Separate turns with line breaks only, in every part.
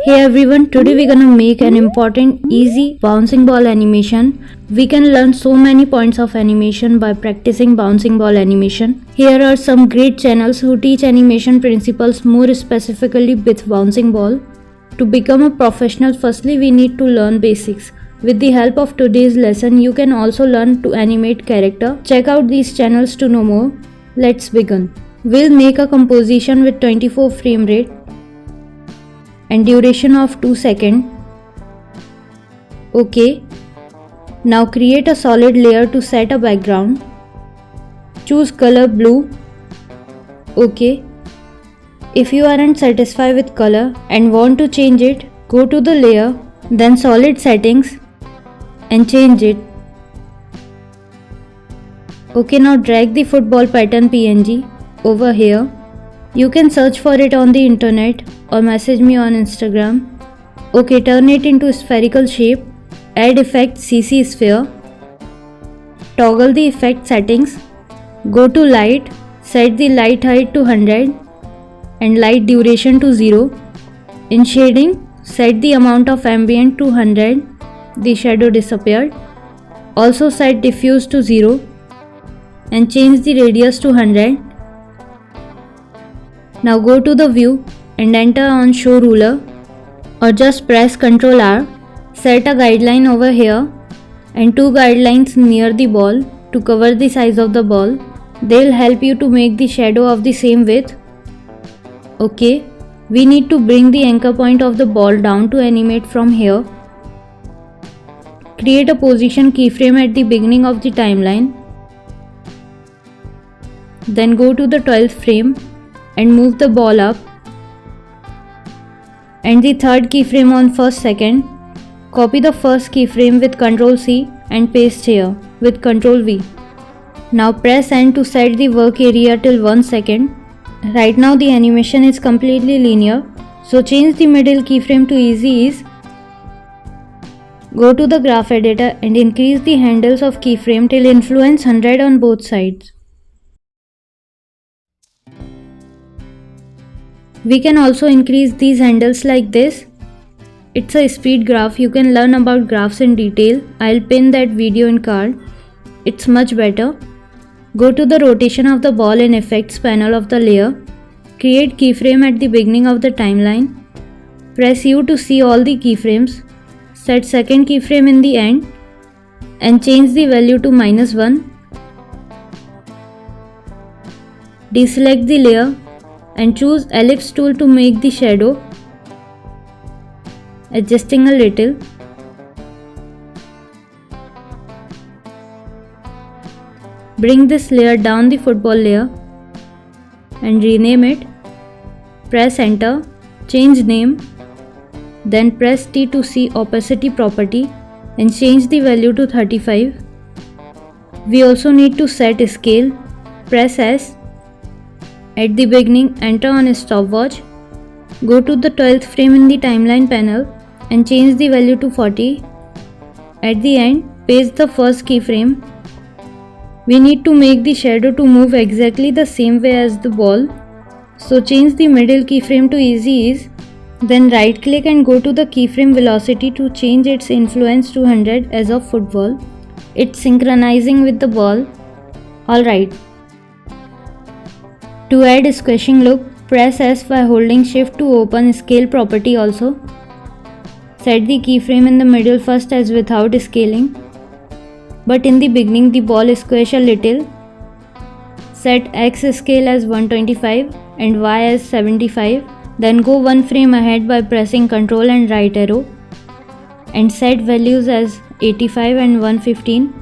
Hey everyone, today we're gonna make an important easy bouncing ball animation. We can learn so many points of animation by practicing bouncing ball animation. Here are some great channels who teach animation principles more specifically with bouncing ball. To become a professional, firstly we need to learn basics. With the help of today's lesson, you can also learn to animate character. Check out these channels to know more. Let's begin. We'll make a composition with 24 frame rate and duration of 2 seconds. OK. Now create a solid layer to set a background. Choose color blue. OK. If you aren't satisfied with color and want to change it, go to the layer, then solid settings and change it. OK, now drag the football pattern PNG over here. You can search for it on the internet or message me on Instagram. OK, turn it into spherical shape. Add effect CC sphere. Toggle the effect settings. Go to light. Set the light height to 100 and light duration to 0. In shading, set the amount of ambient to 100. The shadow disappeared. Also set diffuse to 0 and change the radius to 100. Now go to the view and enter on show ruler or just press Ctrl R. Set a guideline over here and 2 guidelines near the ball to cover the size of the ball. They'll help you to make the shadow of the same width. OK, we need to bring the anchor point of the ball down to animate from here. Create a position keyframe at the beginning of the timeline. Then go to the 12th frame and move the ball up. And the third keyframe on first second. Copy the first keyframe with Ctrl C and paste here with Ctrl V. Now press N to set the work area till 1 second. Right now the animation is completely linear, so change the middle keyframe to easy ease. Go to the graph editor and increase the handles of keyframe till influence 100 on both sides. We can also increase these handles like this. It's a speed graph. You can learn about graphs in detail. I'll pin that video in card. It's much better. Go to the rotation of the ball in effects panel of the layer. Create keyframe at the beginning of the timeline. Press U to see all the keyframes. Set second keyframe in the end and change the value to -1. Deselect the layer and choose ellipse tool to make the shadow, adjusting a little. Bring this layer down the football layer and rename it. Press enter, change name, then press T to see opacity property and change the value to 35. We also need to set scale. Press S. At the beginning, enter on a stopwatch. Go to the 12th frame in the timeline panel and change the value to 40. At the end, paste the first keyframe. We need to make the shadow to move exactly the same way as the ball, so change the middle keyframe to easy ease. Then right click and go to the keyframe velocity to change its influence to 100 as of football. It's synchronizing with the ball. Alright. To add a squishing look, press S by holding shift to open scale property also. Set the keyframe in the middle first as without scaling. But in the beginning the ball squish a little. Set X scale as 125 and Y as 75. Then go 1 frame ahead by pressing Ctrl and right arrow. And set values as 85 and 115.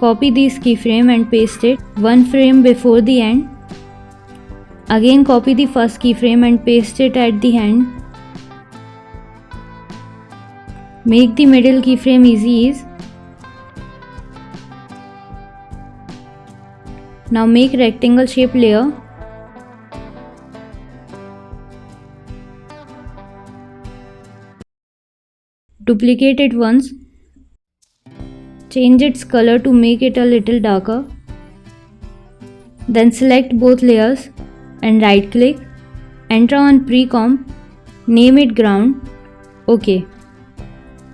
Copy these keyframe and paste it 1 frame before the end. Again copy the first keyframe and paste it at the end. Make the middle keyframe easy ease. Now make rectangle shape layer. Duplicate it once. Change its color to make it a little darker. Then select both layers and right click enter on pre-comp, name it ground, OK.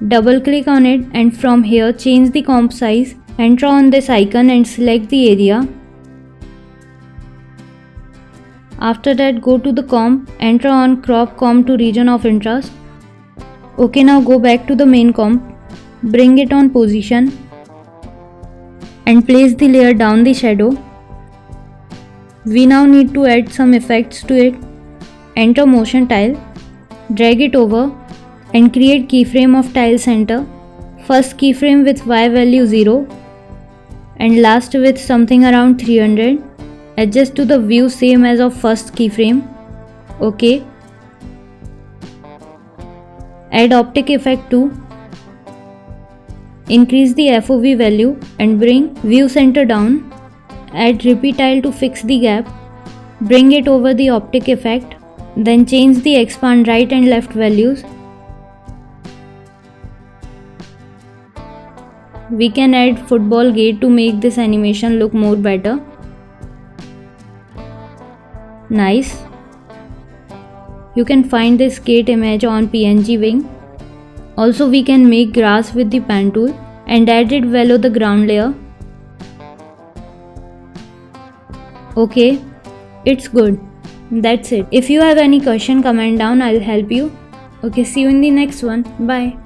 Double click on it and from here change the comp size, enter on this icon and select the area. After that go to the comp, enter on crop comp to region of interest. OK, now go back to the main comp, bring it on position and place the layer down the shadow. We now need to add some effects to it. Enter motion tile, drag it over and create keyframe of tile center. First keyframe with Y value 0 and last with something around 300. Adjust to the view same as of first keyframe. OK. Add optic effect 2. Increase the FOV value and bring view center down. Add repeat tile to fix the gap. Bring it over the optic effect. Then change the expand right and left values. We can add football gate to make this animation look more better. Nice. You can find this gate image on PNG wing. Also we can make grass with the pen tool and add it below the ground layer. Okay, it's good. That's it. If you have any question, comment down, I'll help you. Okay, see you in the next one. Bye.